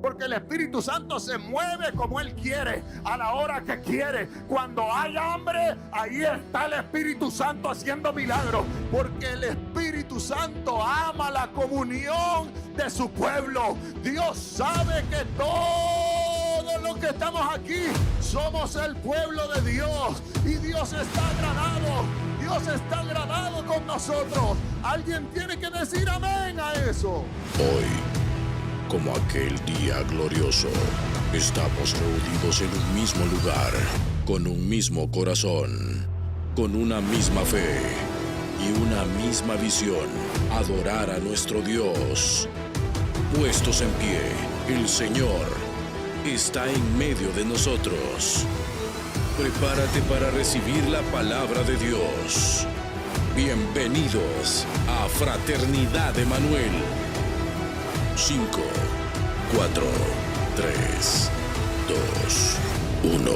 Porque el Espíritu Santo se mueve como Él quiere, a la hora que quiere. Cuando hay hambre, ahí está el Espíritu Santo haciendo milagros. Porque el Espíritu Santo ama la comunión de su pueblo. Dios sabe que todos los que estamos aquí somos el pueblo de Dios. Y Dios está agradado. Dios está agradado con nosotros. Alguien tiene que decir amén a eso. Hoy, como aquel día glorioso, estamos reunidos en un mismo lugar, con un mismo corazón, con una misma fe y una misma visión: adorar a nuestro Dios. Puestos en pie, el Señor está en medio de nosotros. Prepárate para recibir la palabra de Dios. Bienvenidos a Fraternidad Emanuel. 5, 4, 3, 2, 1.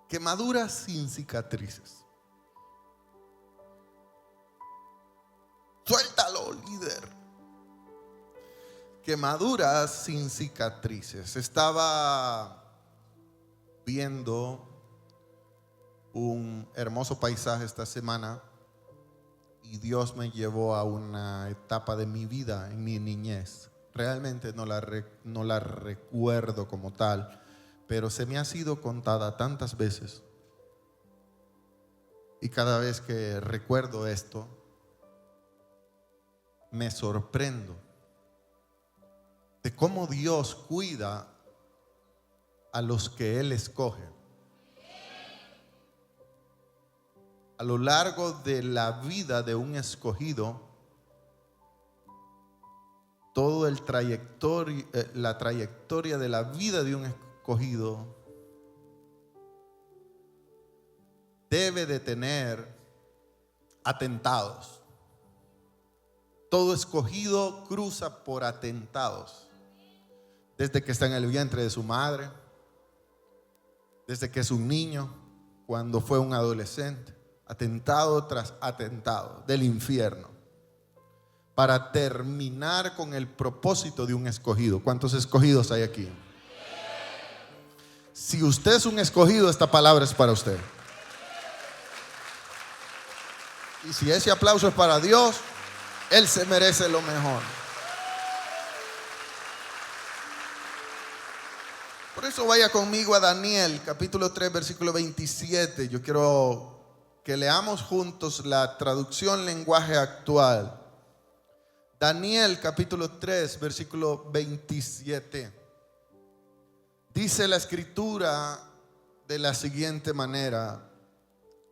Quemaduras sin cicatrices. Suéltalo, líder. Quemaduras sin cicatrices. Estaba viendo un hermoso paisaje esta semana y Dios me llevó a una etapa de mi vida, en mi niñez. Realmente no la recuerdo como tal, pero se me ha sido contada tantas veces. Y cada vez que recuerdo esto, me sorprendo de cómo Dios cuida a los que Él escoge. A lo largo de la vida de un escogido, todo la trayectoria de la vida de un escogido debe de tener atentados. Todo escogido cruza por atentados. Desde que está en el vientre de su madre, desde que es un niño, cuando fue un adolescente, atentado tras atentado del infierno, para terminar con el propósito de un escogido. ¿Cuántos escogidos hay aquí? Si usted es un escogido, esta palabra es para usted. Y si ese aplauso es para Dios, Él se merece lo mejor. Por eso vaya conmigo a Daniel, capítulo 3, versículo 27. Yo quiero que leamos juntos la traducción lenguaje actual. Daniel, capítulo 3, versículo 27. Dice la escritura de la siguiente manera,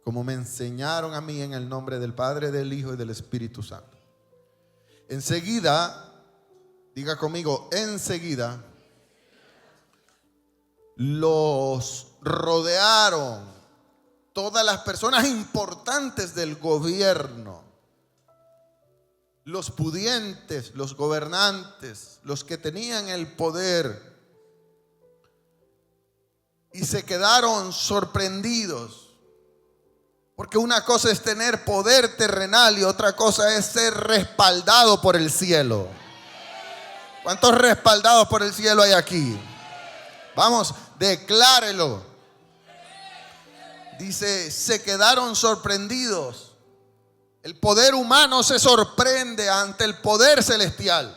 como me enseñaron a mí en el nombre del Padre, del Hijo y del Espíritu Santo. Enseguida, diga conmigo, enseguida, los rodearon todas las personas importantes del gobierno, los pudientes, los gobernantes, los que tenían el poder, y se quedaron sorprendidos. Porque una cosa es tener poder terrenal y otra cosa es ser respaldado por el cielo. ¿Cuántos respaldados por el cielo hay aquí? Vamos, declárelo. Dice, se quedaron sorprendidos. El poder humano se sorprende ante el poder celestial.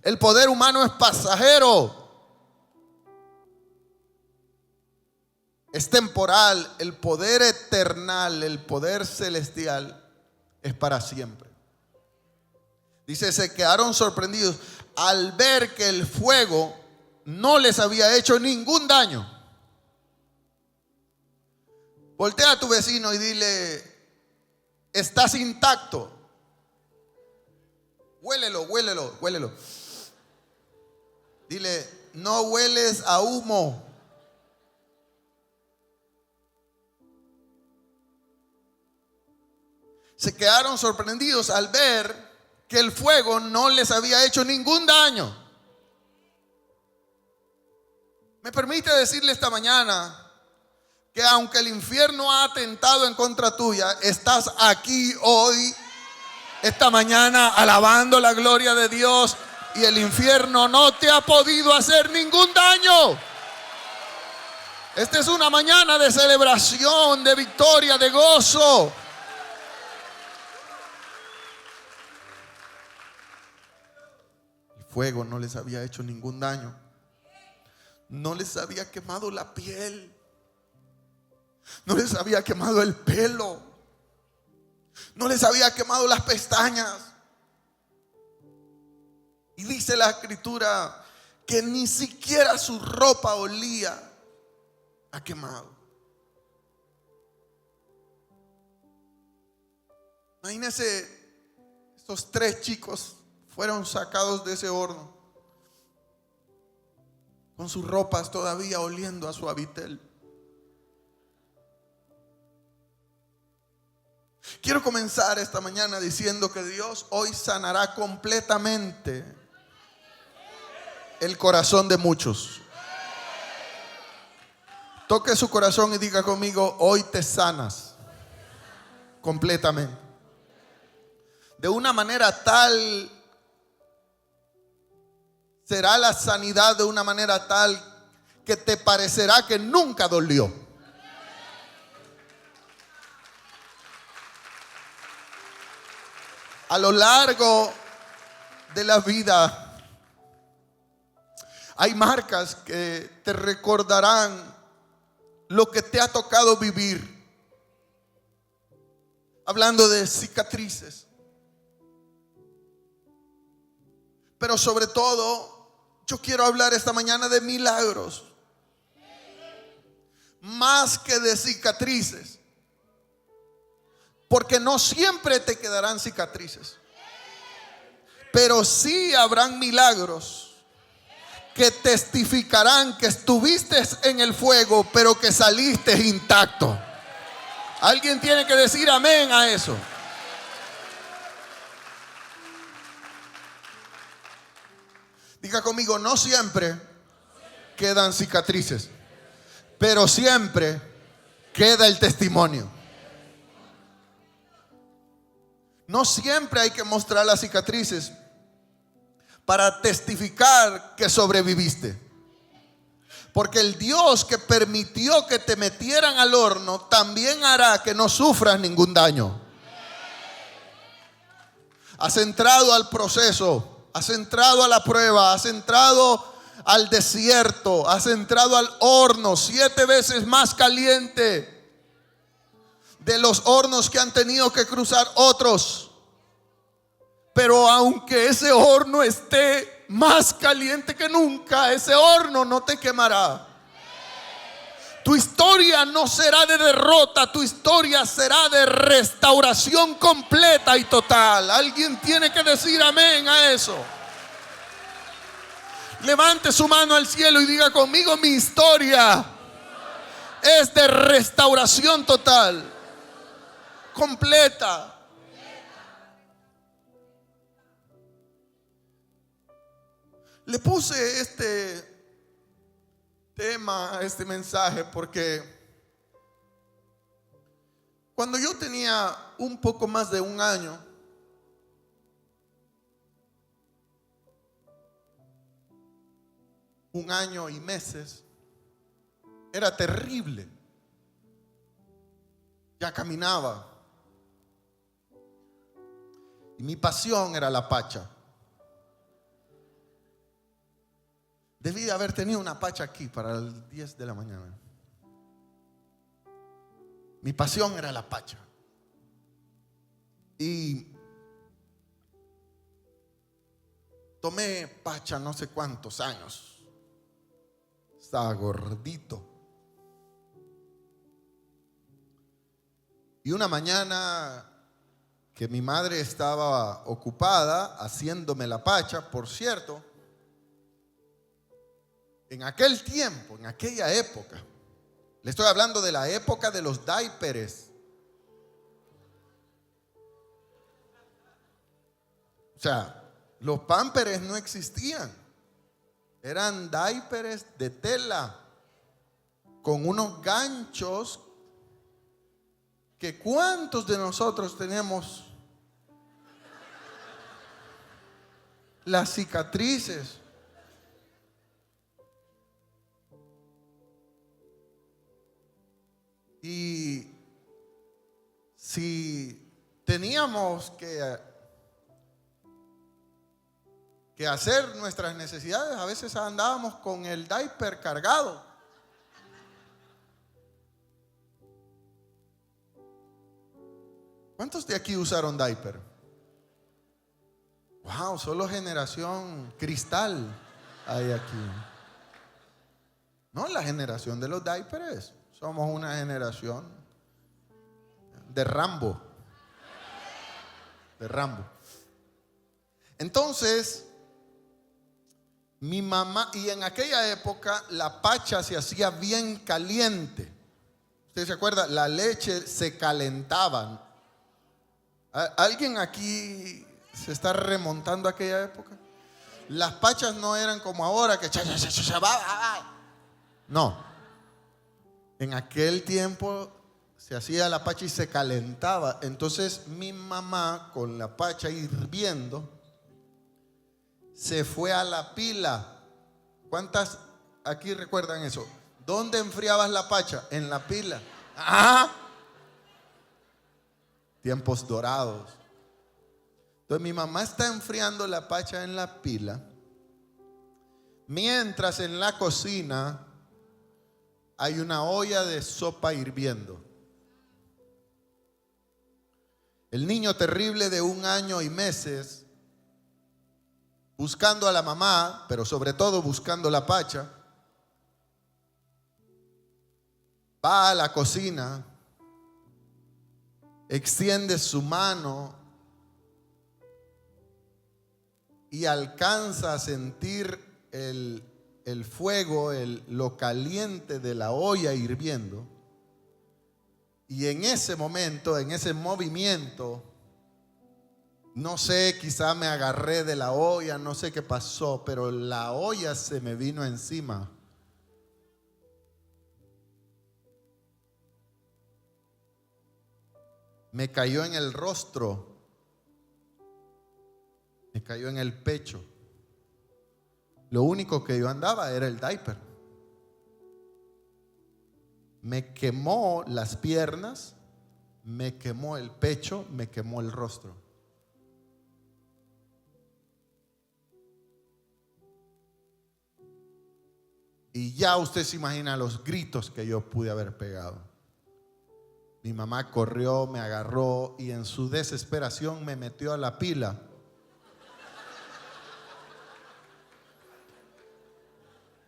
El poder humano es pasajero, es temporal. El poder eternal, el poder celestial es para siempre. Dice, se quedaron sorprendidos al ver que el fuego no les había hecho ningún daño. Voltea a tu vecino y dile, estás intacto. Huélelo, huélelo, huélelo. Dile, no hueles a humo. Se quedaron sorprendidos al ver que el fuego no les había hecho ningún daño. Me permite decirle esta mañana que aunque el infierno ha atentado en contra tuya, estás aquí hoy esta mañana alabando la gloria de Dios, y el infierno no te ha podido hacer ningún daño. Esta es una mañana de celebración, de victoria, de gozo. El fuego no les había hecho ningún daño. No les había quemado la piel. No les había quemado el pelo. No les había quemado las pestañas. Y dice la escritura que ni siquiera su ropa olía a quemado. Imagínense, estos 3 chicos fueron sacados de ese horno con sus ropas todavía oliendo a suavitel. Quiero comenzar esta mañana diciendo que Dios hoy sanará completamente el corazón de muchos. Toque su corazón y diga conmigo: hoy te sanas completamente. De una manera tal, será la sanidad de una manera tal que te parecerá que nunca dolió. A lo largo de la vida hay marcas que te recordarán lo que te ha tocado vivir. Hablando de cicatrices. Pero sobre todo, yo quiero hablar esta mañana de milagros. Más que de cicatrices. Porque no siempre te quedarán cicatrices. Pero sí habrán milagros que testificarán que estuviste en el fuego, pero que saliste intacto. Alguien tiene que decir amén a eso. Diga conmigo: no siempre quedan cicatrices, pero siempre queda el testimonio. No siempre hay que mostrar las cicatrices para testificar que sobreviviste. Porque el Dios que permitió que te metieran al horno también hará que no sufras ningún daño. Has entrado al proceso, has entrado a la prueba, has entrado al desierto, has entrado al horno 7 veces más caliente de los hornos que han tenido que cruzar otros. Pero aunque ese horno esté más caliente que nunca, ese horno no te quemará. Tu historia no será de derrota, tu historia será de restauración completa y total. Alguien tiene que decir amén a eso. Levante su mano al cielo y diga conmigo: mi historia es de restauración total, completa. Le puse este tema, este mensaje, porque cuando yo tenía un poco más de un año, y meses, era terrible. Ya caminaba. Y mi pasión era la pacha. Debí de haber tenido una pacha aquí para las 10 de la mañana. Mi pasión era la pacha. Y tomé pacha no sé cuántos años. Estaba gordito. Y una mañana que mi madre estaba ocupada haciéndome la pacha, por cierto, en aquel tiempo, en aquella época, le estoy hablando de la época de los diapers. O sea, los pampers no existían. Eran diapers de tela con unos ganchos que ¿cuántos de nosotros tenemos las cicatrices. Y si teníamos que hacer nuestras necesidades, a veces andábamos con el diaper cargado. ¿Cuántos de aquí usaron diaper? Wow, solo generación cristal hay aquí. No, la generación de los diapers. Somos una generación de Rambo. De Rambo. Entonces, mi mamá, y en aquella época la pacha se hacía bien caliente. ¿Usted se acuerda? La leche se calentaba. ¿Alguien aquí se está remontando a aquella época? Las pachas no eran como ahora que no. En aquel tiempo se hacía la pacha y se calentaba. Entonces mi mamá con la pacha hirviendo se fue a la pila. ¿Cuántas aquí recuerdan eso? ¿Dónde enfriabas la pacha? En la pila. ¡Ah! Tiempos dorados. Entonces mi mamá está enfriando la pacha en la pila, mientras en la cocina hay una olla de sopa hirviendo. El niño terrible de 1 año y meses, buscando a la mamá, pero sobre todo buscando la pacha, va a la cocina, extiende su mano y alcanza a sentir el fuego, lo caliente de la olla hirviendo. Y en ese momento, en ese movimiento, no sé, quizá me agarré de la olla, no sé qué pasó, pero la olla se me vino encima. Me cayó en el rostro, me cayó en el pecho. Lo único que yo andaba era el diaper. Me quemó las piernas, me quemó el pecho, me quemó el rostro. Y ya usted se imagina los gritos que yo pude haber pegado. Mi mamá corrió, me agarró y en su desesperación me metió a la pila.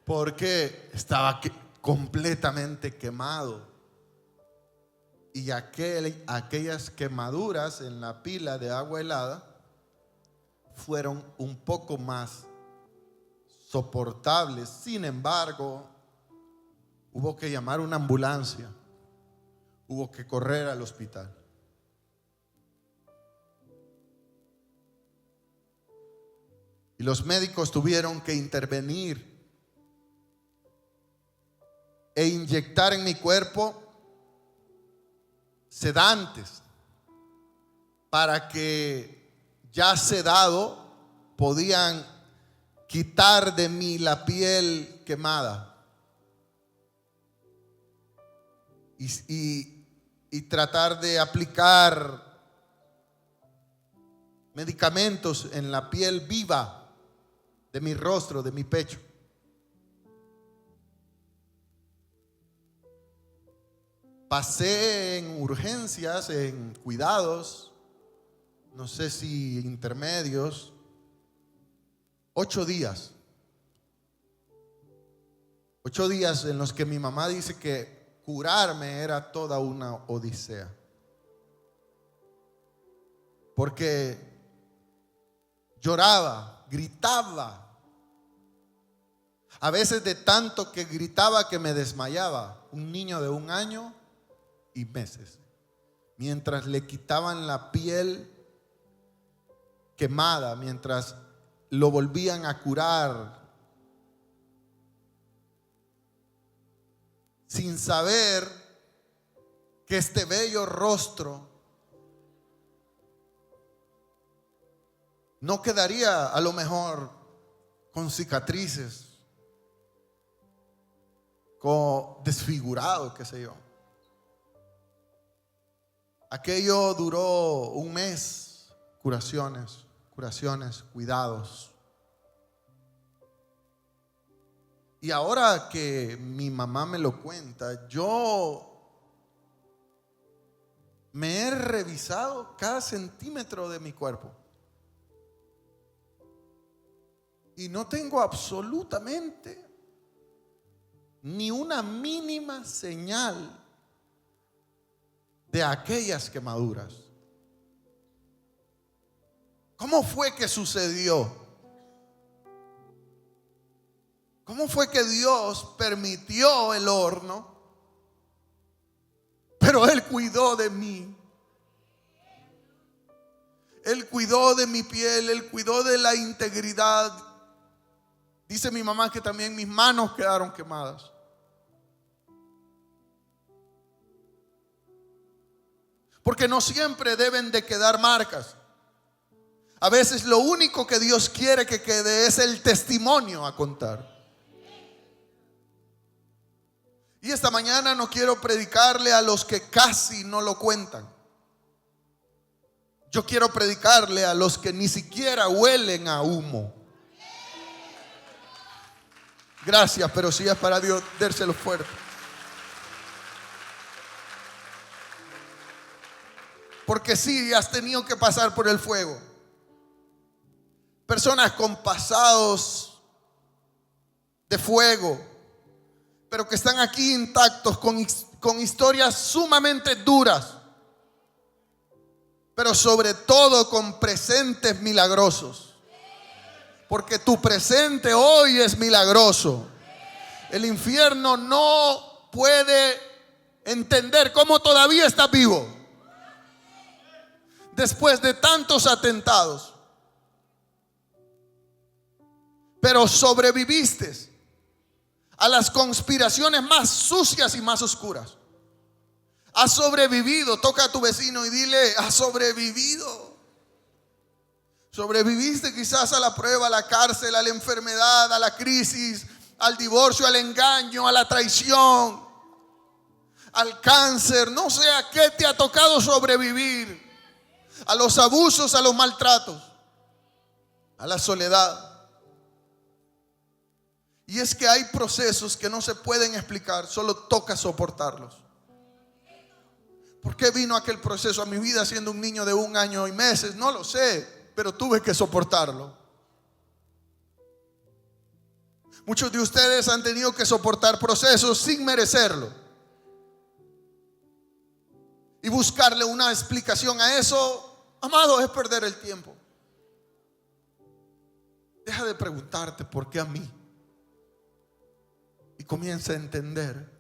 Porque estaba completamente quemado. Y aquellas quemaduras en la pila de agua helada fueron un poco más soportables. Sin embargo, hubo que llamar una ambulancia. Hubo que correr al hospital. Y los médicos tuvieron que intervenir e inyectar en mi cuerpo sedantes para que, ya sedado, podían quitar de mí la piel quemada y tratar de aplicar medicamentos en la piel viva de mi rostro, de mi pecho. Pasé en urgencias, en cuidados, no sé si intermedios, 8 días. 8 días en los que mi mamá dice que curarme era toda una odisea. Porque lloraba, gritaba. A veces de tanto que gritaba que me desmayaba. Un niño de 1 año y meses. Mientras le quitaban la piel quemada, mientras lo volvían a curar, sin saber que este bello rostro no quedaría a lo mejor con cicatrices, con desfigurado, qué sé yo. Aquello duró un mes, curaciones, cuidados. Y ahora que mi mamá me lo cuenta, yo me he revisado cada centímetro de mi cuerpo y no tengo absolutamente ni una mínima señal de aquellas quemaduras. ¿Cómo fue que sucedió? ¿Cómo fue que Dios permitió el horno? Pero Él cuidó de mí. Él cuidó de mi piel, Él cuidó de la integridad. Dice mi mamá que también mis manos quedaron quemadas. Porque no siempre deben de quedar marcas. A veces lo único que Dios quiere que quede es el testimonio a contar. Y esta mañana no quiero predicarle a los que casi no lo cuentan. Yo quiero predicarle a los que ni siquiera huelen a humo. Gracias, pero si es para Dios, dérselo fuerte. Porque sí, has tenido que pasar por el fuego. Personas con pasados de fuego, pero que están aquí intactos, con historias sumamente duras, pero sobre todo con presentes milagrosos. Porque tu presente hoy es milagroso. El infierno no puede entender cómo todavía estás vivo después de tantos atentados. Pero sobreviviste a las conspiraciones más sucias y más oscuras. Has sobrevivido. Toca a tu vecino y dile: has sobrevivido. Sobreviviste quizás a la prueba, a la cárcel, a la enfermedad, a la crisis, al divorcio, al engaño, a la traición, al cáncer. No sé a qué te ha tocado sobrevivir. A los abusos, a los maltratos, a la soledad. Y es que hay procesos que no se pueden explicar, solo toca soportarlos. ¿Por qué vino aquel proceso a mi vida siendo un niño de 1 año y meses? No lo sé, pero tuve que soportarlo. Muchos de ustedes han tenido que soportar procesos sin merecerlo. Y buscarle una explicación a eso, amado, es perder el tiempo. Deja de preguntarte por qué a mí. Y comienza a entender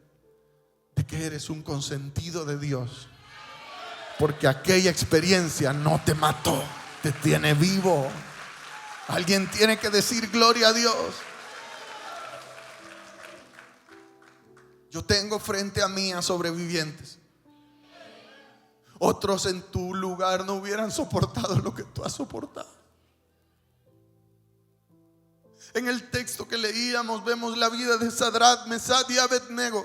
de que eres un consentido de Dios. Porque aquella experiencia no te mató, te tiene vivo. Alguien tiene que decir gloria a Dios. Yo tengo frente a mí a sobrevivientes. Otros en tu lugar no hubieran soportado lo que tú has soportado. En el texto que leíamos vemos la vida de Sadrach, Mesach y Abednego.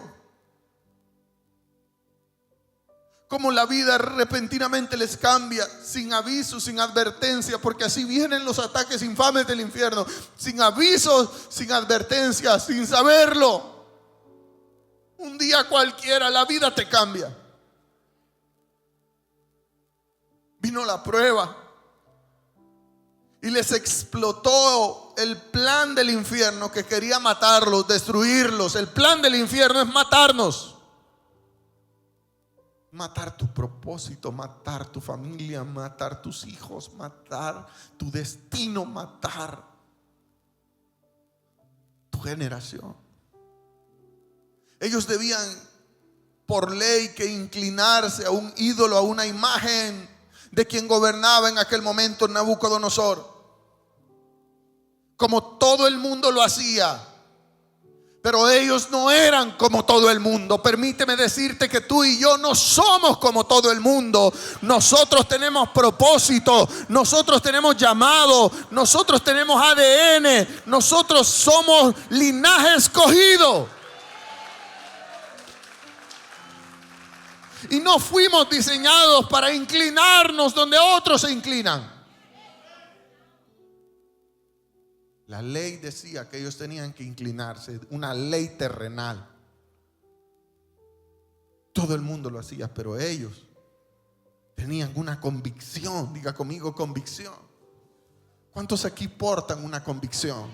Como la vida repentinamente les cambia, sin aviso, sin advertencia, porque así vienen los ataques infames del infierno. Sin aviso, sin advertencia, sin saberlo. Un día cualquiera la vida te cambia. Vino la prueba y les explotó el plan del infierno que quería matarlos, destruirlos. El plan del infierno es matarnos. Matar tu propósito, matar tu familia, matar tus hijos, matar tu destino, matar tu generación. Ellos debían por ley que inclinarse a un ídolo, a una imagen de quien gobernaba en aquel momento, Nabucodonosor. Como todo el mundo lo hacía. Pero ellos no eran como todo el mundo. Permíteme decirte que tú y yo no somos como todo el mundo. Nosotros tenemos propósito, nosotros tenemos llamado, nosotros tenemos ADN, nosotros somos linaje escogido. Y no fuimos diseñados para inclinarnos donde otros se inclinan. La ley decía que ellos tenían que inclinarse, una ley terrenal. Todo el mundo lo hacía, pero ellos tenían una convicción. Diga conmigo, convicción. ¿Cuántos aquí portan una convicción?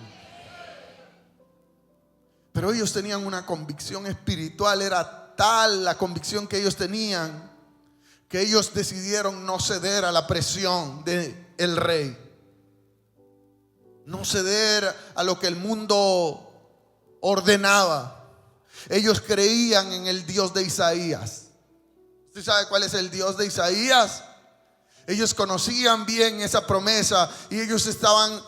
Pero ellos tenían una convicción espiritual. Era tal la convicción que ellos tenían, que ellos decidieron no ceder a la presión del rey. No ceder a lo que el mundo ordenaba. Ellos creían en el Dios de Isaías. ¿Usted sabe cuál es el Dios de Isaías? Ellos conocían bien esa promesa y ellos estaban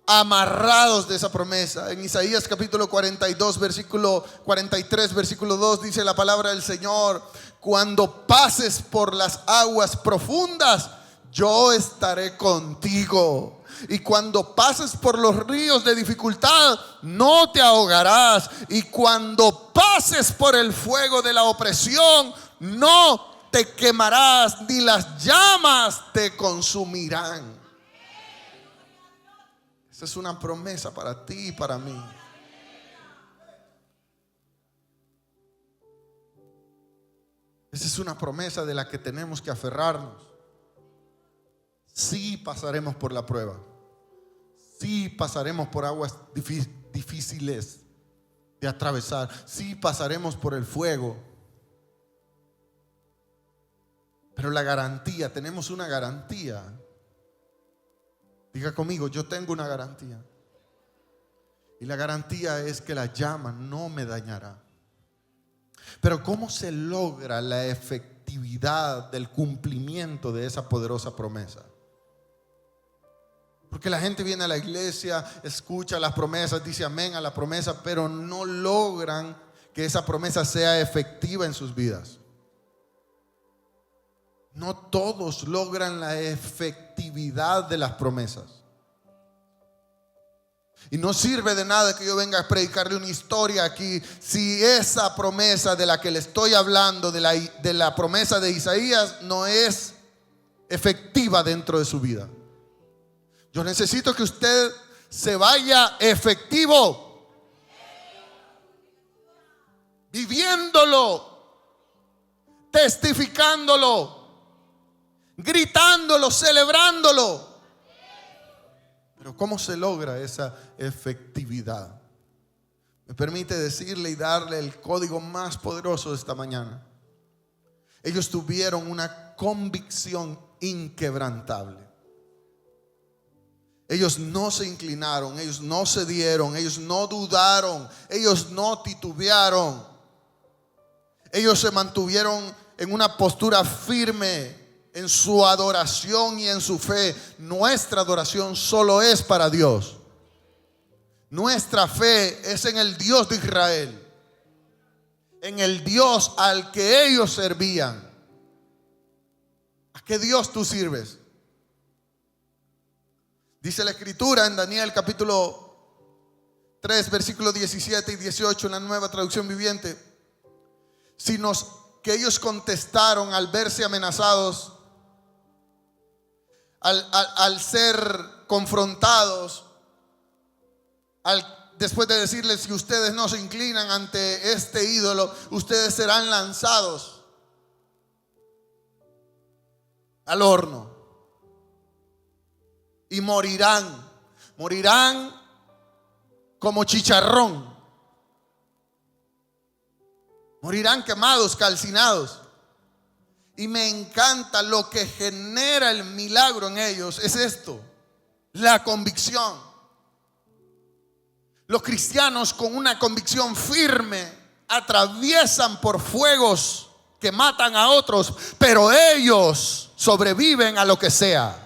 amarrados de esa promesa. En Isaías capítulo 42, versículo 43, versículo 2 dice la palabra del Señor: cuando pases por las aguas profundas, yo estaré contigo. Y cuando pases por los ríos de dificultad, no te ahogarás. Y cuando pases por el fuego de la opresión, no te quemarás, ni las llamas te consumirán. Esa es una promesa para ti y para mí. Esa es una promesa de la que tenemos que aferrarnos. Sí pasaremos por la prueba. Sí pasaremos por aguas difíciles de atravesar. Sí pasaremos por el fuego. Pero la garantía, tenemos una garantía. Diga conmigo, yo tengo una garantía. Y la garantía es que la llama no me dañará. Pero ¿cómo se logra la efectividad del cumplimiento de esa poderosa promesa? Porque la gente viene a la iglesia, escucha las promesas, dice amén a la promesa, pero no logran que esa promesa sea efectiva en sus vidas. No todos logran la efectividad de las promesas. Y no sirve de nada que yo venga a predicarle una historia aquí si esa promesa de la que le estoy hablando, de la promesa de Isaías, no es efectiva dentro de su vida. Yo necesito que usted se vaya efectivo, viviéndolo, testificándolo, gritándolo, celebrándolo. Pero ¿cómo se logra esa efectividad? Me permite decirle y darle el código más poderoso de esta mañana. Ellos tuvieron una convicción inquebrantable. Ellos no se inclinaron, ellos no cedieron, ellos no dudaron, ellos no titubearon. Ellos se mantuvieron en una postura firme en su adoración y en su fe. Nuestra adoración solo es para Dios. Nuestra fe es en el Dios de Israel, en el Dios al que ellos servían. ¿A qué Dios tú sirves? Dice la escritura en Daniel capítulo 3 versículos 17 y 18 en la Nueva Traducción Viviente: que ellos contestaron al verse amenazados, al ser confrontados, después de decirles: si ustedes no se inclinan ante este ídolo, ustedes serán lanzados al horno y morirán como chicharrón, morirán quemados, calcinados. Y me encanta lo que genera el milagro en ellos. Es esto: la convicción. Los cristianos con una convicción firme atraviesan por fuegos que matan a otros, pero ellos sobreviven a lo que sea.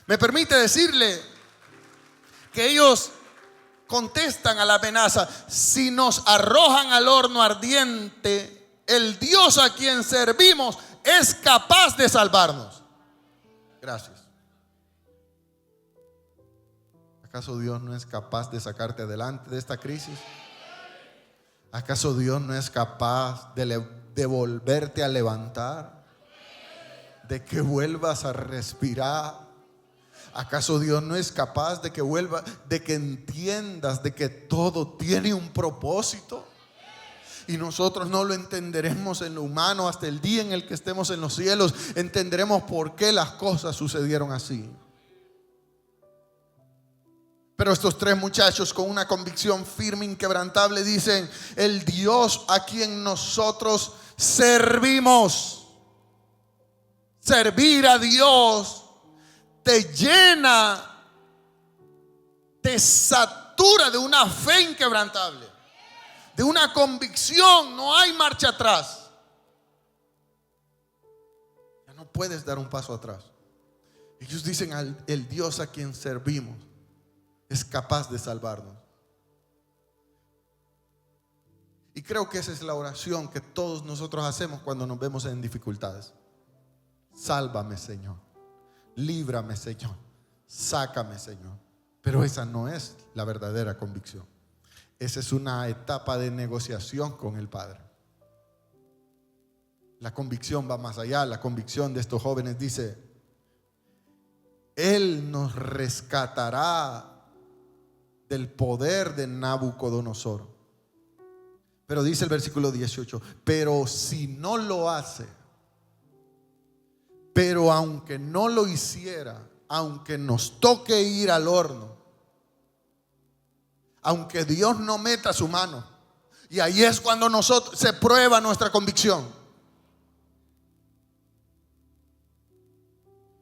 Me permite decirle que ellos contestan a la amenaza: si nos arrojan al horno ardiente, el Dios a quien servimos es capaz de salvarnos. Gracias. ¿Acaso Dios no es capaz de sacarte adelante de esta crisis? ¿Acaso Dios no es capaz de volverte a levantar? ¿De que vuelvas a respirar? ¿Acaso Dios no es capaz de que entiendas de que todo tiene un propósito? Y nosotros no lo entenderemos en lo humano hasta el día en el que estemos en los cielos. Entenderemos por qué las cosas sucedieron así. Pero estos tres muchachos, con una convicción firme, inquebrantable, dicen: el Dios a quien nosotros servimos. Servir a Dios te llena, te satura de una fe inquebrantable, de una convicción. No hay marcha atrás. Ya no puedes dar un paso atrás. Ellos dicen: el Dios a quien servimos es capaz de salvarnos. Y creo que esa es la oración que todos nosotros hacemos cuando nos vemos en dificultades. Sálvame, Señor. Líbrame, Señor. Sácame, Señor. Pero esa no es la verdadera convicción. Esa es una etapa de negociación con el Padre. La convicción va más allá. La convicción de estos jóvenes dice: Él nos rescatará del poder de Nabucodonosor. Pero dice el versículo 18: pero si no lo hace, pero aunque no lo hiciera, aunque nos toque ir al horno, aunque Dios no meta su mano, y ahí es cuando se prueba nuestra convicción.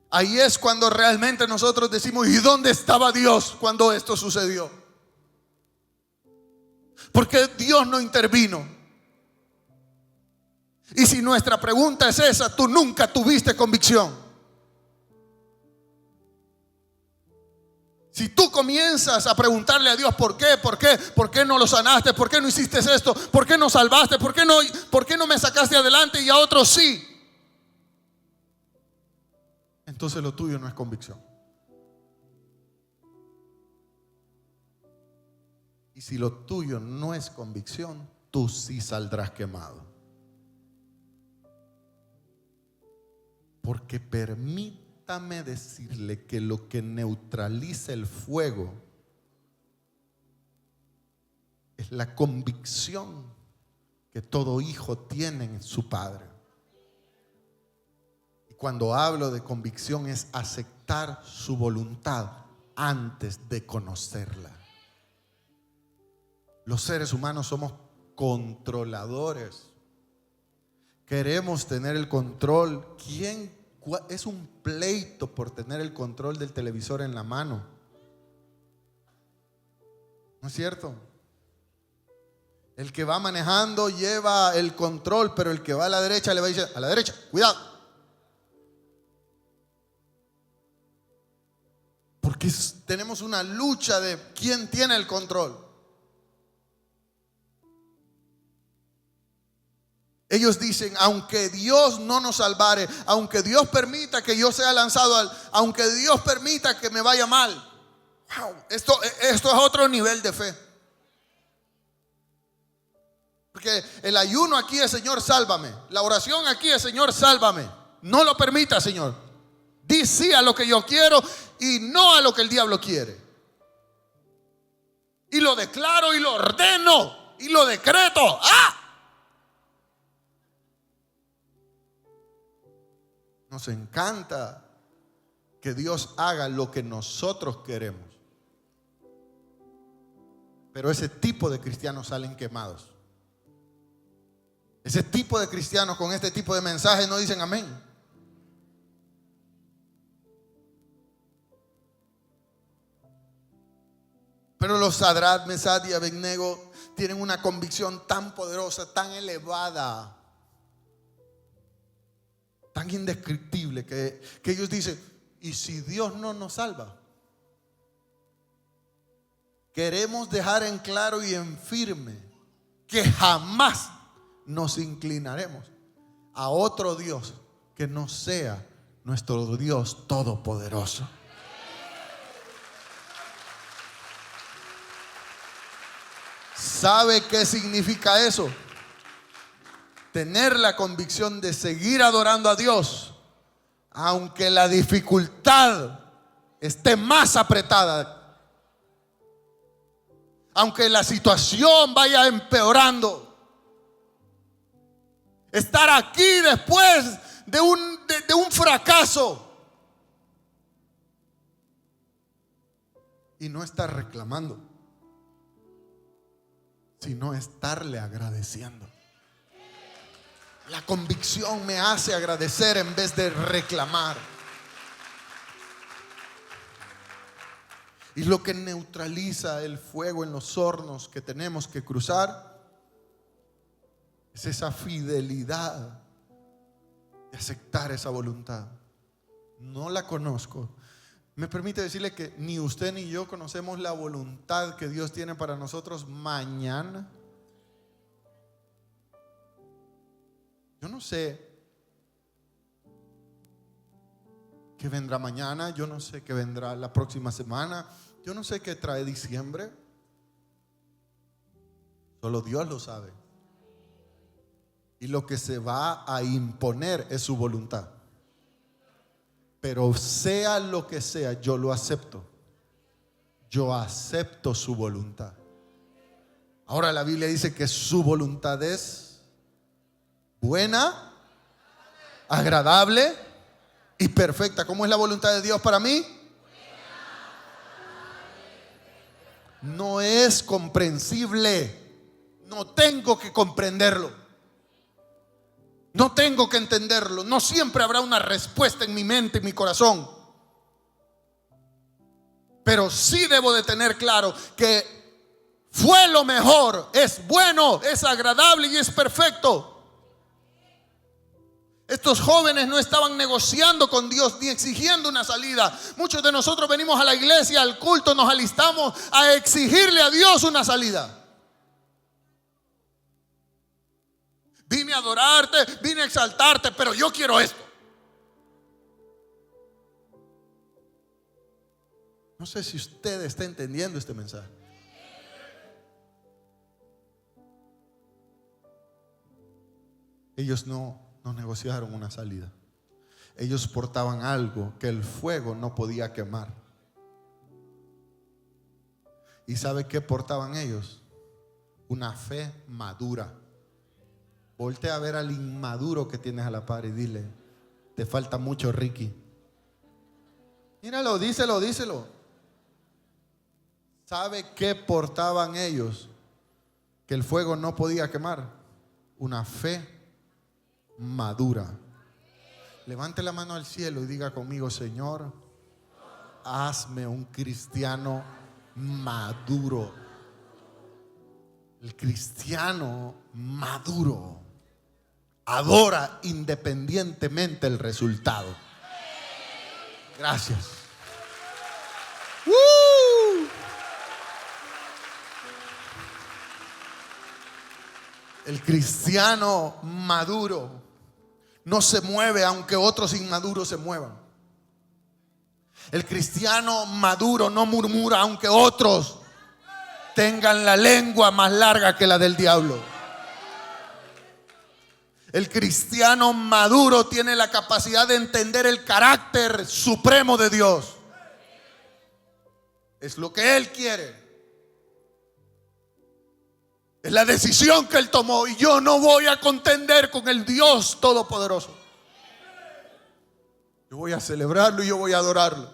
Ahí es cuando realmente nosotros decimos: ¿y dónde estaba Dios cuando esto sucedió? Porque Dios no intervino. Y si nuestra pregunta es esa, tú nunca tuviste convicción. Si tú comienzas a preguntarle a Dios: ¿por qué no lo sanaste? ¿Por qué no hiciste esto? ¿Por qué no salvaste? ¿Por qué no me sacaste adelante y a otros sí? Entonces lo tuyo no es convicción. Y si lo tuyo no es convicción, tú sí saldrás quemado. Porque permítame decirle que lo que neutraliza el fuego es la convicción que todo hijo tiene en su padre. Y cuando hablo de convicción es aceptar su voluntad antes de conocerla. Los seres humanos somos controladores. Queremos tener el control. Es un pleito por tener el control del televisor en la mano? ¿No es cierto? El que va manejando lleva el control, pero el que va a la derecha le va a decir: a la derecha, cuidado. Porque tenemos una lucha de quién tiene el control. Ellos dicen: aunque Dios no nos salvare, aunque Dios permita que yo sea lanzado aunque Dios permita que me vaya mal. Wow, esto es otro nivel de fe. Porque el ayuno aquí es: Señor, sálvame. La oración aquí es: Señor, sálvame. No lo permita, Señor. Di sí a lo que yo quiero y no a lo que el diablo quiere. Y lo declaro y lo ordeno y lo decreto. ¡Ah! Nos encanta que Dios haga lo que nosotros queremos. Pero ese tipo de cristianos salen quemados. Ese tipo de cristianos con este tipo de mensajes no dicen amén. Pero los Sadrach, Mesach y Abednego tienen una convicción tan poderosa, tan elevada, tan indescriptible, que ellos dicen: ¿y si Dios no nos salva? queremos dejar en claro y en firme que jamás nos inclinaremos a otro Dios que no sea nuestro Dios todopoderoso. ¿Sabe qué significa eso? Tener la convicción de seguir adorando a Dios, aunque la dificultad esté más apretada, aunque la situación vaya empeorando. Estar aquí después de un fracaso y no estar reclamando, sino estarle agradeciendo. La convicción me hace agradecer en vez de reclamar. Y lo que neutraliza el fuego en los hornos que tenemos que cruzar es esa fidelidad de aceptar esa voluntad. No la conozco. Me permite decirle que ni usted ni yo conocemos la voluntad que Dios tiene para nosotros mañana. Yo no sé qué vendrá mañana, yo no sé qué vendrá la próxima semana, yo no sé qué trae diciembre. Solo Dios lo sabe. Y lo que se va a imponer es su voluntad. Pero sea lo que sea, yo lo acepto. Yo acepto su voluntad. Ahora la Biblia dice que su voluntad es buena, agradable y perfecta. ¿Cómo es la voluntad de Dios para mí? No es comprensible. No tengo que comprenderlo. No tengo que entenderlo. No siempre habrá una respuesta en mi mente, en mi corazón. Pero sí debo de tener claro que fue lo mejor, es bueno, es agradable y es perfecto. Estos jóvenes no estaban negociando con Dios ni exigiendo una salida. Muchos de nosotros venimos a la iglesia, al culto, nos alistamos a exigirle a Dios una salida. Vine a adorarte, vine a exaltarte, pero yo quiero esto. No sé si usted está entendiendo este mensaje. Ellos no negociaron una salida. Ellos portaban algo que el fuego no podía quemar. ¿Y sabe qué portaban ellos? Una fe madura. Voltea a ver al inmaduro que tienes a la par y dile: te falta mucho, Ricky. Míralo, díselo. ¿Sabe qué portaban ellos que el fuego no podía quemar? Una fe madura. Levante la mano al cielo y diga conmigo: Señor, hazme un cristiano maduro. El cristiano maduro adora independientemente del resultado. Gracias. El cristiano maduro no se mueve aunque otros inmaduros se muevan. El cristiano maduro no murmura aunque otros tengan la lengua más larga que la del diablo. El cristiano maduro tiene la capacidad de entender el carácter supremo de Dios. Es lo que Él quiere. Es la decisión que Él tomó. Y yo no voy a contender con el Dios Todopoderoso. Yo voy a celebrarlo y yo voy a adorarlo.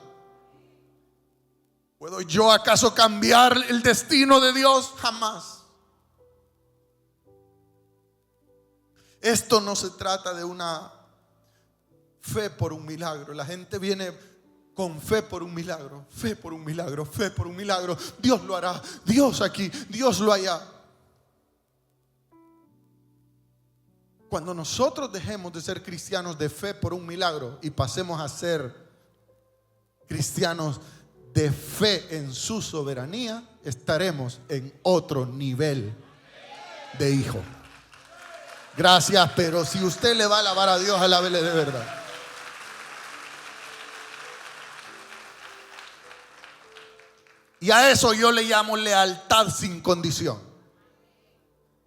¿Puedo yo acaso cambiar el destino de Dios? Jamás. Esto no se trata de una fe por un milagro. La gente viene con fe por un milagro, fe por un milagro, fe por un milagro. Dios lo hará, Dios aquí, Dios lo allá. Cuando nosotros dejemos de ser cristianos de fe por un milagro y pasemos a ser cristianos de fe en su soberanía, estaremos en otro nivel de hijo. Gracias, pero si usted le va a alabar a Dios, alábele de verdad. Y a eso yo le llamo lealtad sin condición.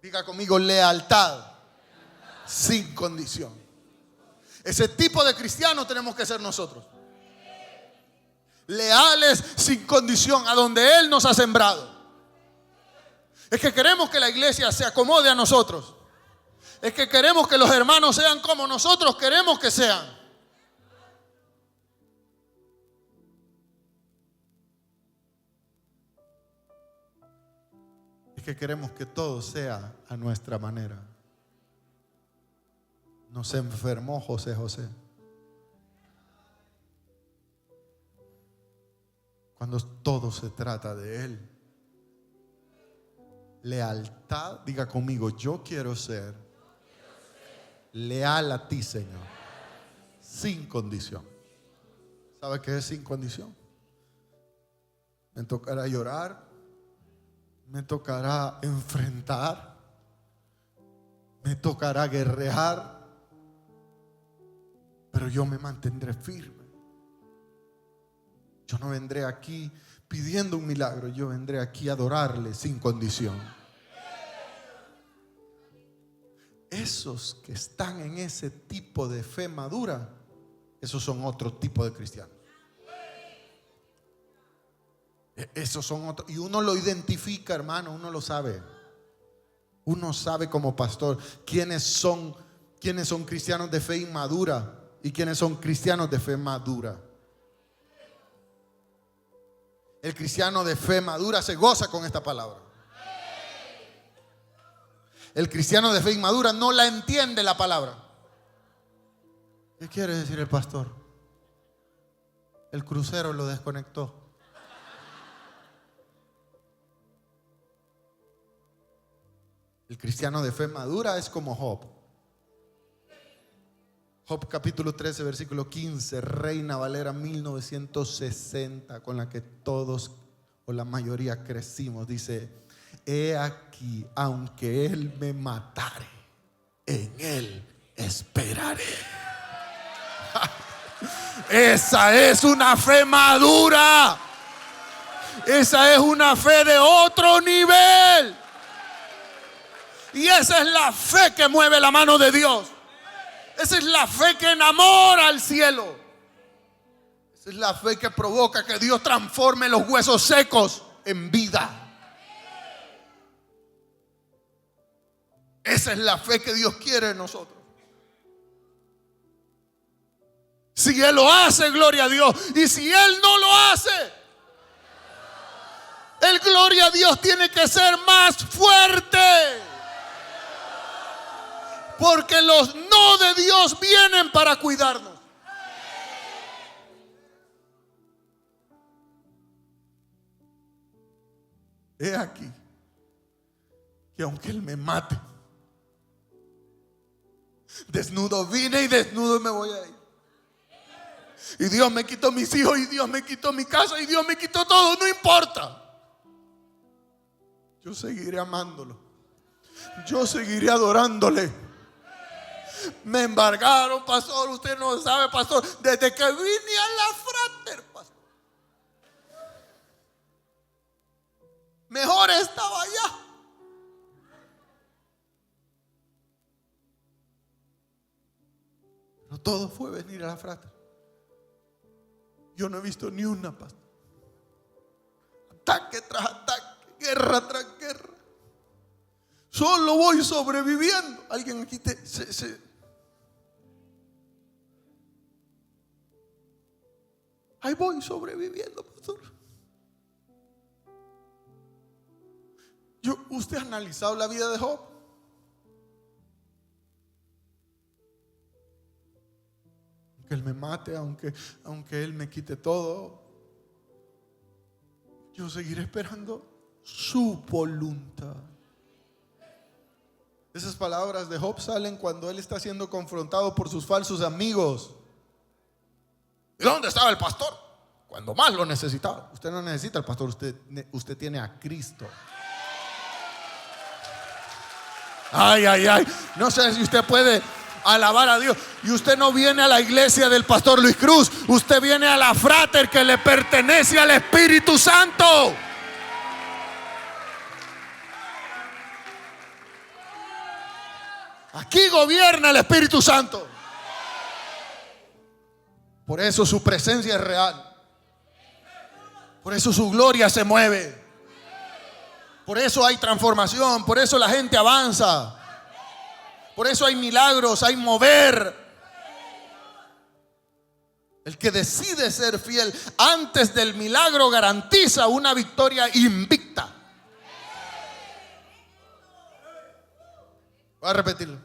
Diga conmigo, lealtad sin condición. Ese tipo de cristianos tenemos que ser nosotros. Leales sin condición a donde Él nos ha sembrado. Es que queremos que la iglesia se acomode a nosotros. Es que queremos que los hermanos sean como nosotros queremos que sean. Es que queremos que todo sea a nuestra manera. Nos enfermó José. Cuando todo se trata de Él. Lealtad, diga conmigo, yo quiero ser leal a ti, Señor, sin condición. ¿Sabe qué es sin condición? Me tocará llorar, me tocará enfrentar, me tocará guerrear, pero yo me mantendré firme. Yo no vendré aquí pidiendo un milagro, yo vendré aquí a adorarle sin condición. Esos que están en ese tipo de fe madura, esos son otro tipo de cristianos. Esos son otros. Y uno lo identifica, hermano, uno lo sabe. Uno sabe como pastor quiénes son cristianos de fe inmadura y quiénes son cristianos de fe madura. El cristiano de fe madura se goza con esta palabra. El cristiano de fe inmadura no la entiende la palabra. ¿Qué quiere decir el pastor? El crucero lo desconectó. El cristiano de fe madura es como Job. Job capítulo 13 versículo 15, Reina Valera 1960, con la que todos o la mayoría crecimos. Dice: he aquí, aunque Él me matare, en Él esperaré. Esa es una fe madura. Esa es una fe de otro nivel. Y esa es la fe que mueve la mano de Dios. Esa es la fe que enamora al cielo. Esa es la fe que provoca que Dios transforme los huesos secos en vida. Esa es la fe que Dios quiere en nosotros. Si Él lo hace, gloria a Dios. Y si Él no lo hace, el gloria a Dios tiene que ser más fuerte. Porque los no de Dios vienen para cuidarnos. He aquí que aunque Él me mate, desnudo vine y desnudo me voy a ir. Y Dios me quitó mis hijos, y Dios me quitó mi casa, y Dios me quitó todo. No importa. Yo seguiré amándolo. Yo seguiré adorándole. Me embargaron, pastor. Usted no sabe, pastor. Desde que vine a la Frater, pastor, mejor estaba allá. Pero todo fue venir a la Frater. Yo no he visto ni una, pastor. Ataque tras ataque, guerra tras guerra. Solo voy sobreviviendo. Alguien aquí ahí voy sobreviviendo, pastor. ¿Usted ha analizado la vida de Job? Aunque Él me mate, aunque Él me quite todo, yo seguiré esperando su voluntad. Esas palabras de Job salen cuando él está siendo confrontado por sus falsos amigos. ¿Y dónde estaba el pastor cuando más lo necesitaba. Usted no necesita al pastor, usted tiene a Cristo. Ay, ay, ay. No sé si usted puede alabar a Dios. Y usted no viene a la iglesia del pastor Luis Cruz. Usted viene a la frater que le pertenece al Espíritu Santo. Aquí gobierna el Espíritu Santo. Por eso su presencia es real. Por eso su gloria se mueve. Por eso hay transformación. Por eso la gente avanza. Por eso hay milagros, hay mover. El que decide ser fiel antes del milagro garantiza una victoria invicta. Voy a repetirlo.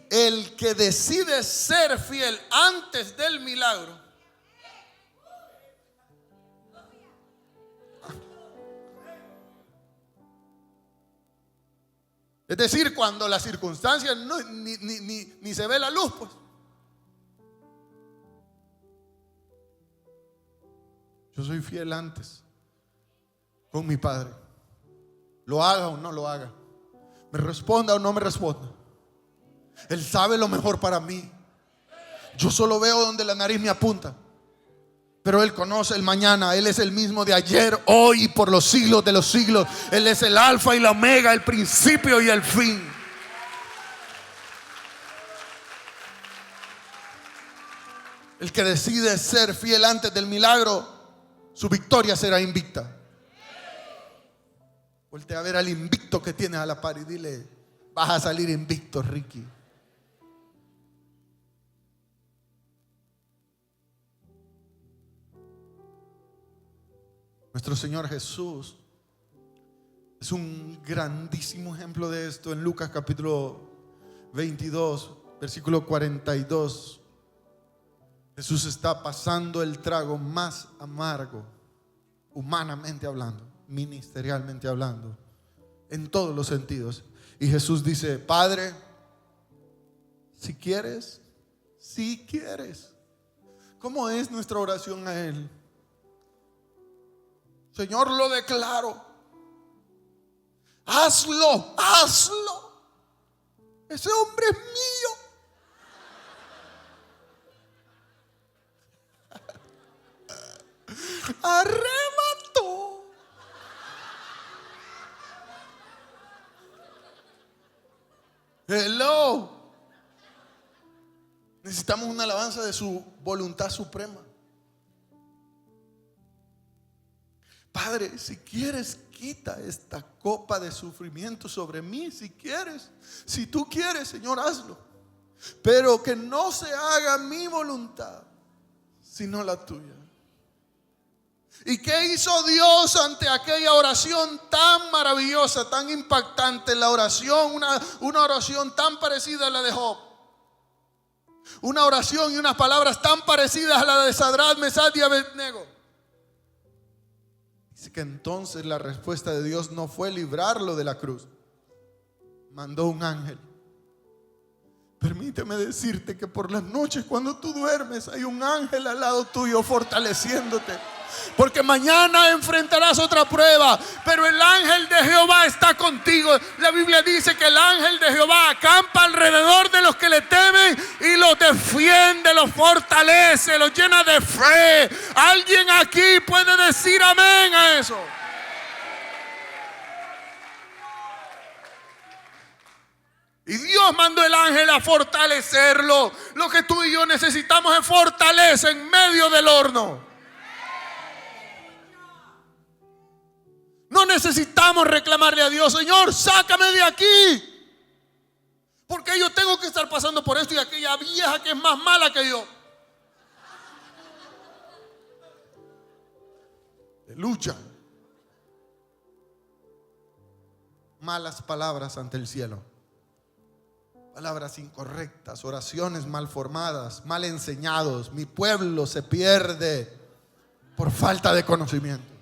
El que decide ser fiel antes del milagro es decir, cuando las circunstancias ni se ve la luz, pues. Yo soy fiel antes con mi Padre. Lo haga o no lo haga. Me responda o no me responda. Él sabe lo mejor para mí. Yo solo veo donde la nariz me apunta. Pero Él conoce el mañana. Él es el mismo de ayer, hoy y por los siglos de los siglos. Él es el alfa y la omega, el principio y el fin. El que decide ser fiel antes del milagro, su victoria será invicta. Voltea a ver al invicto que tienes a la par y dile: vas a salir invicto, Ricky. Nuestro Señor Jesús es un grandísimo ejemplo de esto. En Lucas capítulo 22, versículo 42. Jesús está pasando el trago más amargo, humanamente hablando, ministerialmente hablando, en todos los sentidos. Y Jesús dice: Padre, si quieres. ¿Cómo es nuestra oración a Él? Señor, lo declaro. Hazlo. Ese hombre es mío. Arrebató. Hello. Necesitamos una alabanza de su voluntad suprema. Padre, si quieres, quita esta copa de sufrimiento sobre mí. Si quieres, si tú quieres, Señor, hazlo. Pero que no se haga mi voluntad, sino la tuya. ¿Y qué hizo Dios ante aquella oración tan maravillosa, tan impactante? La oración, una oración tan parecida a la de Job. Una oración y unas palabras tan parecidas a la de Sadrach, Mesach y Abednego. Dice que entonces la respuesta de Dios no fue librarlo de la cruz. Mandó un ángel. Permíteme decirte que por las noches cuando tú duermes hay un ángel al lado tuyo fortaleciéndote. Porque mañana enfrentarás otra prueba, pero el ángel de Jehová está contigo. La Biblia dice que el ángel de Jehová acampa alrededor de los que le temen y los defiende, los fortalece, los llena de fe. ¿Alguien aquí puede decir amén a eso? Y Dios mandó el ángel a fortalecerlo. Lo que tú y yo necesitamos es fortaleza en medio del horno. No necesitamos reclamarle a Dios: Señor, sácame de aquí, porque yo tengo que estar pasando por esto y aquella vieja que es más mala que yo. Lucha. Malas palabras ante el cielo. Palabras incorrectas, oraciones mal formadas, mal enseñados. Mi pueblo se pierde por falta de conocimiento.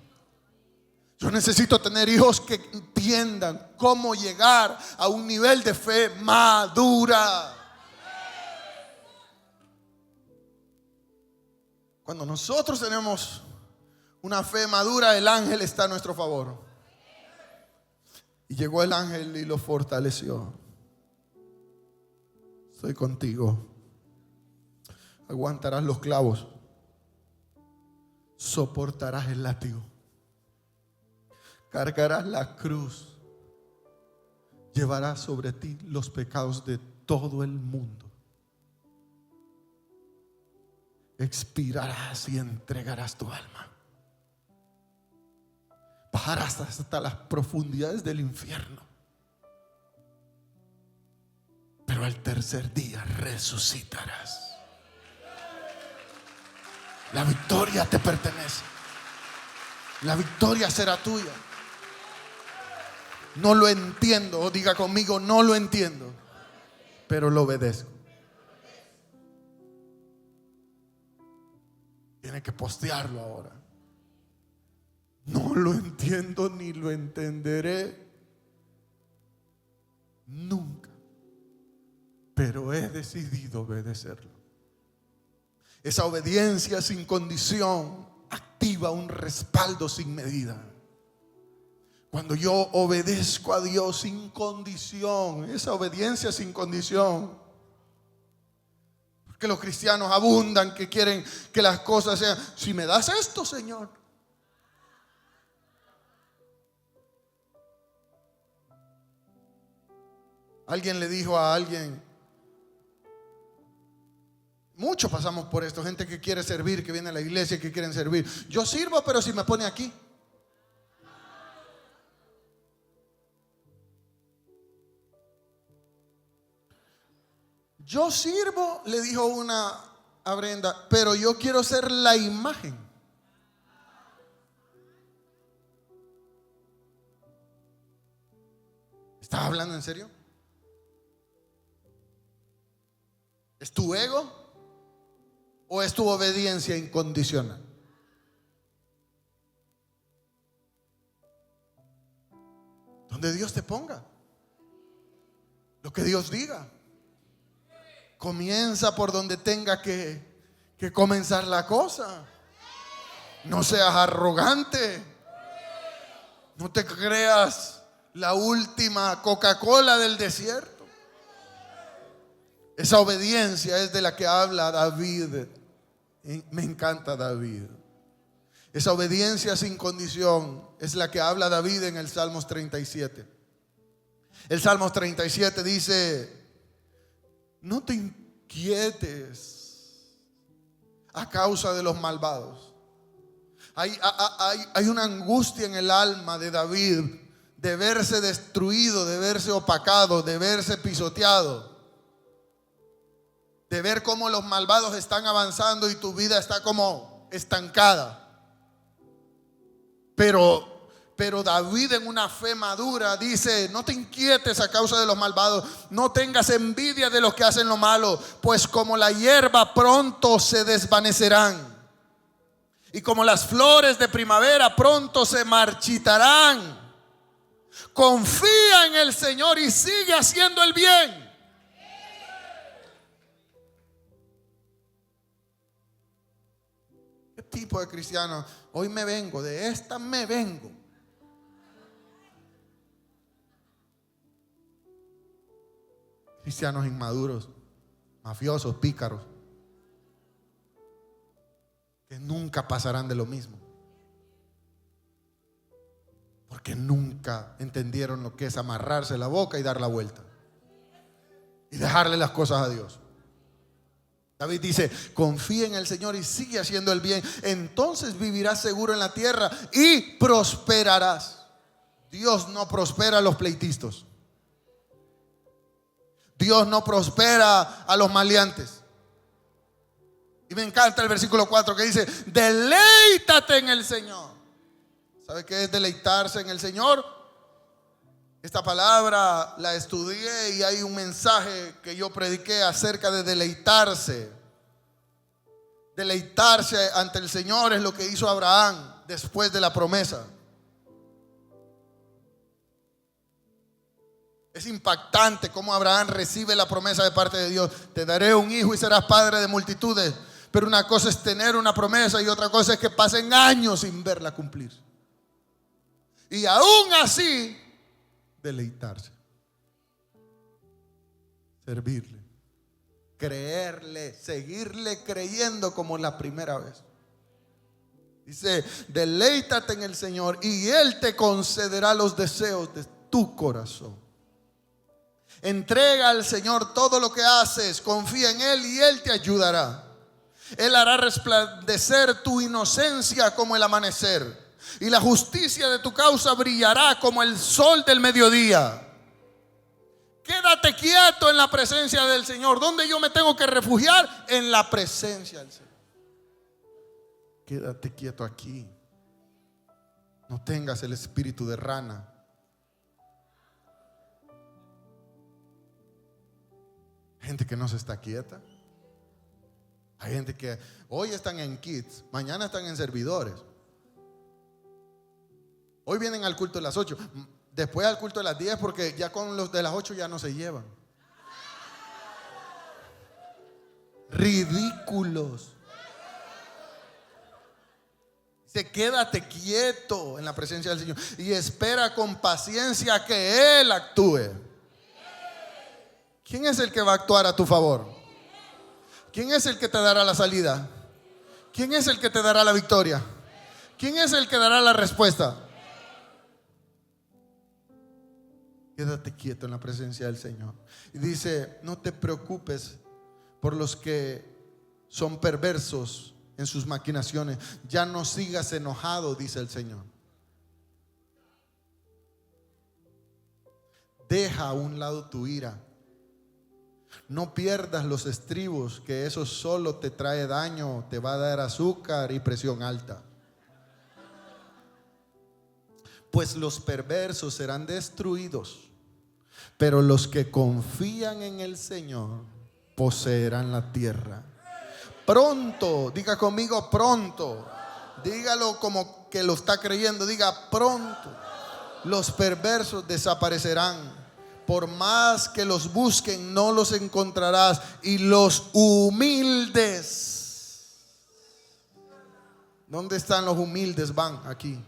Yo necesito tener hijos que entiendan cómo llegar a un nivel de fe madura. Cuando nosotros tenemos una fe madura, el ángel está a nuestro favor. Y llegó el ángel y lo fortaleció. Estoy contigo. Aguantarás los clavos. Soportarás el látigo. Cargarás la cruz. Llevarás sobre ti los pecados de todo el mundo. Expirarás y entregarás tu alma. Bajarás hasta las profundidades del infierno. Pero al tercer día resucitarás. La victoria te pertenece. La victoria será tuya. No lo entiendo. Diga conmigo, no lo entiendo, pero lo obedezco. Tiene que postearlo ahora. No lo entiendo ni lo entenderé nunca, pero he decidido obedecerlo. Esa obediencia sin condición activa un respaldo sin medida. Cuando yo obedezco a Dios sin condición, esa obediencia sin condición. Porque los cristianos abundan, que quieren que las cosas sean, si me das esto, Señor. Alguien le dijo a alguien, muchos pasamos por esto, gente que quiere servir, que viene a la iglesia y que quieren servir. Yo sirvo, pero si me pone aquí. Yo sirvo, le dijo una a Brenda, pero yo quiero ser la imagen. ¿Estás hablando en serio? ¿Es tu ego o es tu obediencia incondicional? Donde Dios te ponga, lo que Dios diga. Comienza por donde tenga que comenzar la cosa. No seas arrogante. No te creas la última Coca-Cola del desierto. Esa obediencia es de la que habla David. Me encanta David. Esa obediencia sin condición es la que habla David en el Salmos 37. El Salmos 37 dice: no te inquietes a causa de los malvados. Hay una angustia en el alma de David de verse destruido, de verse opacado, de verse pisoteado, de ver cómo los malvados están avanzando y tu vida está como estancada. Pero David, en una fe madura, dice: no te inquietes a causa de los malvados, no tengas envidia de los que hacen lo malo, pues como la hierba pronto se desvanecerán, y como las flores de primavera pronto se marchitarán. Confía en el Señor y sigue haciendo el bien. ¿Qué tipo de cristiano? Hoy me vengo, de esta me vengo. Cristianos inmaduros, mafiosos, pícaros, que nunca pasarán de lo mismo, porque nunca entendieron lo que es amarrarse la boca y dar la vuelta y dejarle las cosas a Dios. David dice: confía en el Señor y sigue haciendo el bien, entonces vivirás seguro en la tierra y prosperarás. Dios no prospera a los pleitistas. Dios no prospera a los maleantes. Y me encanta el versículo 4 que dice: deleítate en el Señor. ¿Sabe qué es deleitarse en el Señor? Esta palabra la estudié y hay un mensaje que yo prediqué acerca de deleitarse. Deleitarse ante el Señor es lo que hizo Abraham después de la promesa. Es impactante cómo Abraham recibe la promesa de parte de Dios: te daré un hijo y serás padre de multitudes. Pero una cosa es tener una promesa y otra cosa es que pasen años sin verla cumplir. Y aún así, deleitarse, servirle, creerle, seguirle creyendo como la primera vez. Dice, deleítate en el Señor y Él te concederá los deseos de tu corazón. Entrega al Señor todo lo que haces, confía en Él y Él te ayudará. Él hará resplandecer tu inocencia como el amanecer, y la justicia de tu causa brillará como el sol del mediodía. Quédate quieto en la presencia del Señor. ¿Dónde yo me tengo que refugiar? En la presencia del Señor. Quédate quieto aquí. No tengas el espíritu de rana. Gente que no se está quieta. Hay gente que hoy están en kids, mañana están en servidores. Hoy vienen al culto de las 8, después al culto de las 10, porque ya con los de las 8 ya no se llevan. Ridículos. Dice, quédate quieto en la presencia del Señor y espera con paciencia que Él actúe. ¿Quién es el que va a actuar a tu favor? ¿Quién es el que te dará la salida? ¿Quién es el que te dará la victoria? ¿Quién es el que dará la respuesta? Quédate quieto en la presencia del Señor. Y dice, no te preocupes por los que son perversos en sus maquinaciones. Ya no sigas enojado, dice el Señor. Deja a un lado tu ira. No pierdas los estribos, que eso solo te trae daño, te va a dar azúcar y presión alta. Pues los perversos serán destruidos, pero los que confían en el Señor poseerán la tierra. Pronto, diga conmigo pronto. Dígalo como que lo está creyendo, diga pronto. Los perversos desaparecerán. Por más que los busquen, no los encontrarás. Y los humildes, ¿dónde están los humildes? Van aquí.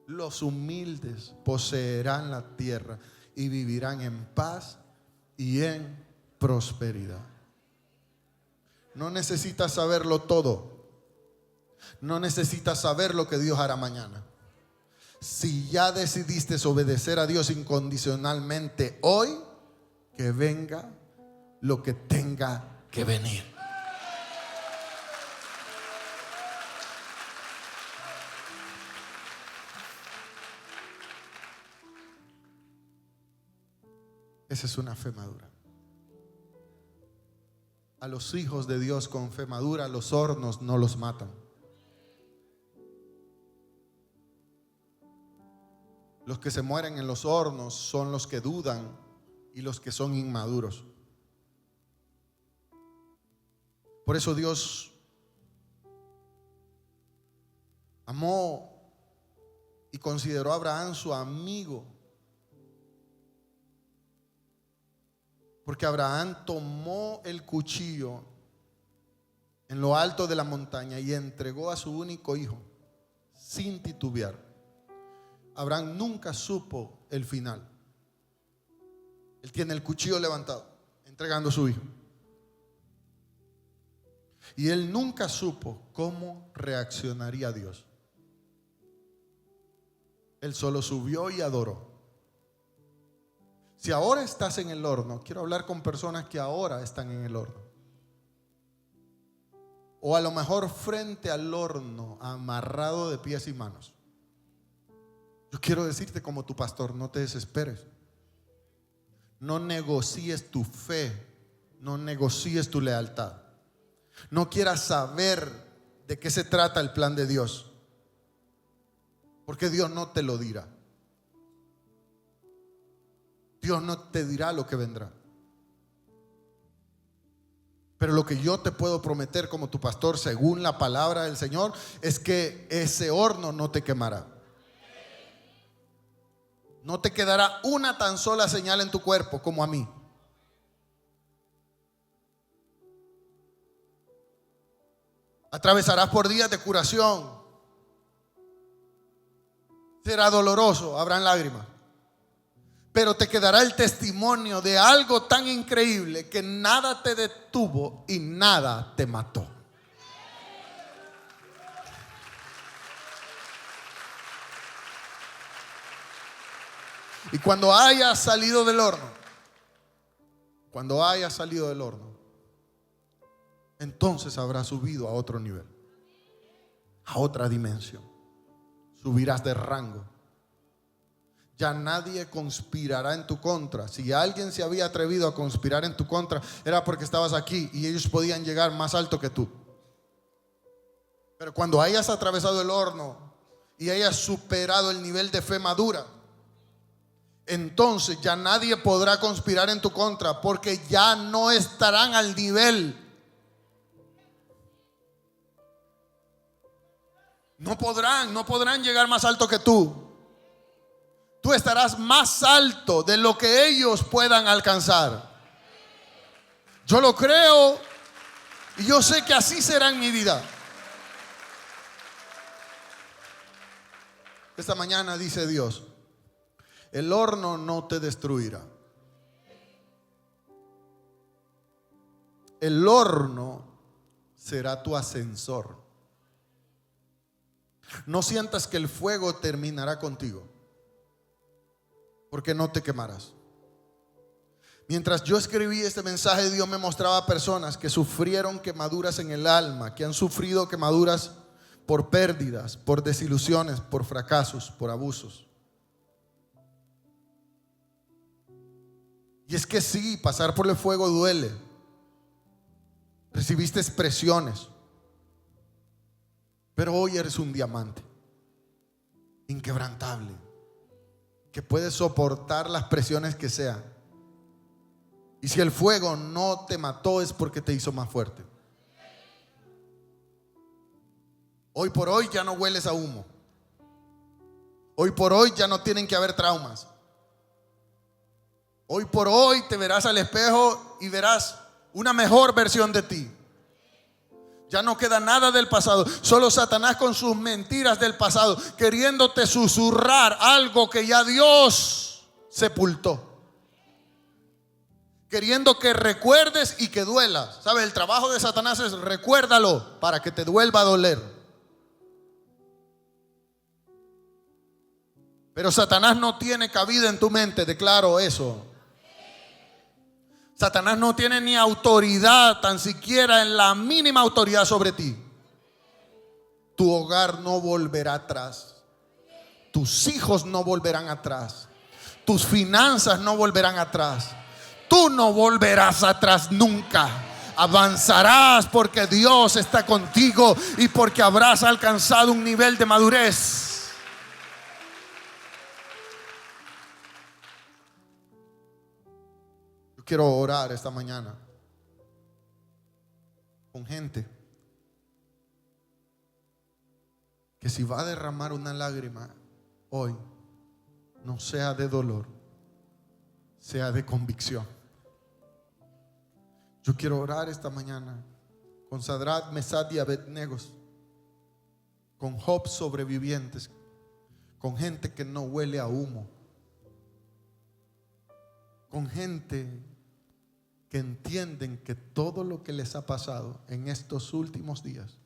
Los humildes poseerán la tierra y vivirán en paz y en prosperidad. No necesitas saberlo todo. No necesitas saber lo que Dios hará mañana. Si ya decidiste obedecer a Dios incondicionalmente hoy, que venga lo que tenga que venir. Esa es una fe madura. A los hijos de Dios con fe madura, los hornos no los matan. Los que se mueren en los hornos son los que dudan y los que son inmaduros. Por eso Dios amó y consideró a Abraham su amigo. Porque Abraham tomó el cuchillo en lo alto de la montaña y entregó a su único hijo sin titubear. Abraham nunca supo el final. Él tiene el cuchillo levantado, entregando a su hijo. Y él nunca supo cómo reaccionaría Dios. Él solo subió y adoró. Si ahora estás en el horno, quiero hablar con personas que ahora están en el horno. O a lo mejor frente al horno, amarrado de pies y manos. Yo quiero decirte como tu pastor, no te desesperes. No negocies tu fe, no negocies tu lealtad. No quieras saber de qué se trata el plan de Dios, porque Dios no te lo dirá. Dios no te dirá lo que vendrá. Pero lo que yo te puedo prometer como tu pastor, según la palabra del Señor, es que ese horno no te quemará. No te quedará una tan sola señal en tu cuerpo como a mí. Atravesarás por días de curación. Será doloroso, habrán lágrimas. Pero te quedará el testimonio de algo tan increíble que nada te detuvo y nada te mató. Y cuando hayas salido del horno, entonces habrás subido a otro nivel, a otra dimensión. Subirás de rango. Ya nadie conspirará en tu contra. Si alguien se había atrevido a conspirar en tu contra, era porque estabas aquí y ellos podían llegar más alto que tú. Pero cuando hayas atravesado el horno y hayas superado el nivel de fe madura, entonces ya nadie podrá conspirar en tu contra, porque ya no estarán al nivel. No podrán llegar más alto que tú. Tú estarás más alto de lo que ellos puedan alcanzar. Yo lo creo y yo sé que así será en mi vida. Esta mañana dice Dios: el horno no te destruirá. El horno será tu ascensor. No sientas que el fuego terminará contigo, porque no te quemarás. Mientras yo escribí este mensaje, Dios me mostraba personas que sufrieron quemaduras en el alma, que han sufrido quemaduras por pérdidas, por desilusiones, por fracasos, por abusos. Y es que sí, pasar por el fuego duele. Recibiste presiones, pero hoy eres un diamante inquebrantable, que puede soportar las presiones que sean. Y si el fuego no te mató, es porque te hizo más fuerte. Hoy por hoy ya no hueles a humo. Hoy por hoy ya no tienen que haber traumas. Hoy por hoy te verás al espejo y verás una mejor versión de ti. Ya no queda nada del pasado. Solo Satanás con sus mentiras del pasado, queriéndote susurrar algo que ya Dios sepultó, queriendo que recuerdes y que duela. ¿Sabes? El trabajo de Satanás es: recuérdalo para que te vuelva a doler. Pero Satanás no tiene cabida en tu mente, declaro eso. Satanás no tiene ni autoridad, tan siquiera en la mínima autoridad sobre ti. Tu hogar no volverá atrás. Tus hijos no volverán atrás. Tus finanzas no volverán atrás. Tú no volverás atrás nunca. Avanzarás porque Dios está contigo y porque habrás alcanzado un nivel de madurez. Quiero orar esta mañana con gente que si va a derramar una lágrima hoy, no sea de dolor, sea de convicción. Yo quiero orar esta mañana con Sadrach, Mesach y Abednego, con Job sobrevivientes, con gente que no huele a humo, con gente que entienden que todo lo que les ha pasado en estos últimos días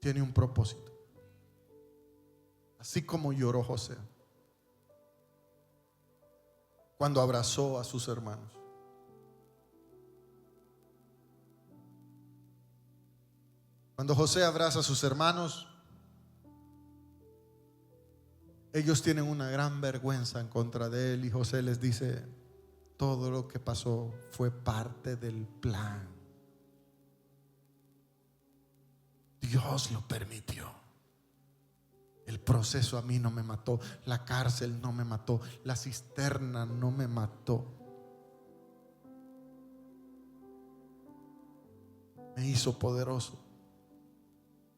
tiene un propósito. Así como lloró José cuando abrazó a sus hermanos. Cuando José abraza a sus hermanos, ellos tienen una gran vergüenza en contra de él, y José les dice: todo lo que pasó fue parte del plan. Dios lo permitió. El proceso a mí no me mató, la cárcel no me mató, la cisterna no me mató. Me hizo poderoso.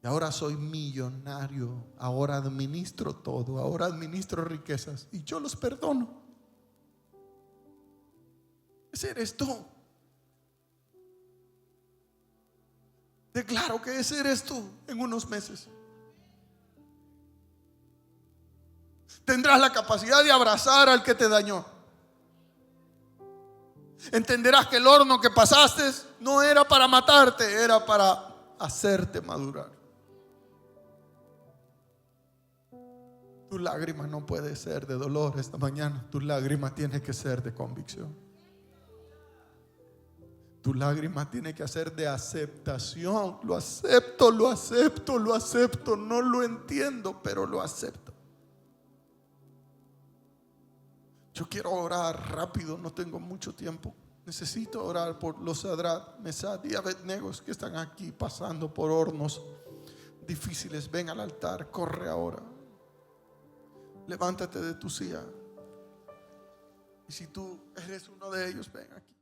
Y ahora soy millonario, ahora administro todo, ahora administro riquezas y yo los perdono. Ese eres tú. Declaro que ese eres tú en unos meses. Tendrás la capacidad de abrazar al que te dañó. Entenderás que el horno que pasaste no era para matarte, era para hacerte madurar. Tu lágrima no puede ser de dolor esta mañana. Tu lágrima tiene que ser de convicción. Tu lágrima tiene que ser de aceptación. Lo acepto, lo acepto, lo acepto. No lo entiendo, pero lo acepto. Yo quiero orar rápido, no tengo mucho tiempo. Necesito orar por los Sadrach, Mesach y Abednego que están aquí pasando por hornos difíciles. Ven al altar, corre ahora. Levántate de tu silla. Y si tú eres uno de ellos, ven aquí.